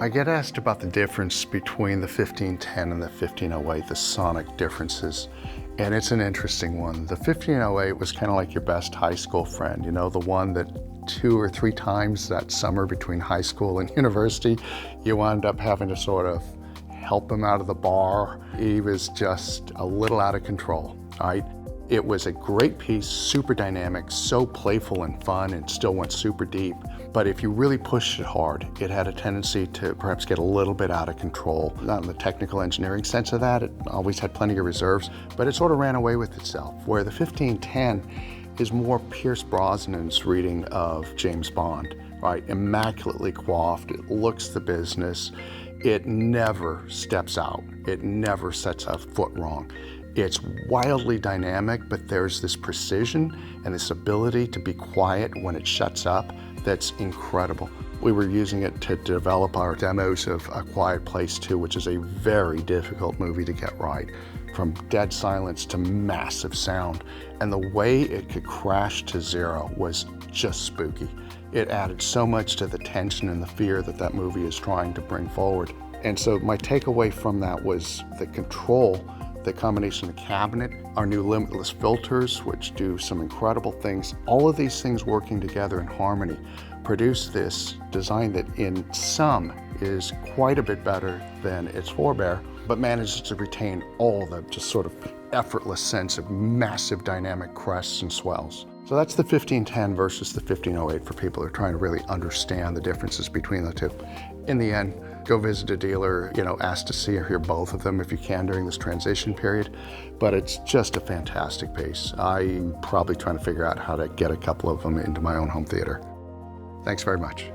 I get asked about the difference between the 1510 and the 1508, the sonic differences, and it's an interesting one. The 1508 was kind of like your best high school friend, you know, the one that 2 or 3 times that summer between high school and university, you wound up having to sort of help him out of the bar. He was just a little out of control, right? It was a great piece, super dynamic, so playful and fun, and still went super deep. But if you really pushed it hard, it had a tendency to perhaps get a little bit out of control. Not in the technical engineering sense of that, it always had plenty of reserves, but it sort of ran away with itself. Where the 1510 is more Pierce Brosnan's reading of James Bond, right? Immaculately coiffed, it looks the business, it never steps out, it never sets a foot wrong. It's wildly dynamic, but there's this precision and this ability to be quiet when it shuts up that's incredible. We were using it to develop our demos of A Quiet Place 2, which is a very difficult movie to get right, from dead silence to massive sound. And the way it could crash to zero was just spooky. It added so much to the tension and the fear that that movie is trying to bring forward. And so my takeaway from that was the control, the combination of the cabinet, our new limitless filters, which do some incredible things. All of these things working together in harmony produce this design that in sum is quite a bit better than its forebear, but manages to retain all the just sort of effortless sense of massive dynamic crests and swells. So that's the 1510 versus the 1508 for people who are trying to really understand the differences between the two. In the end, go visit a dealer, ask to see or hear both of them if you can during this transition period, but it's just a fantastic piece. I'm probably trying to figure out how to get a couple of them into my own home theater. Thanks very much.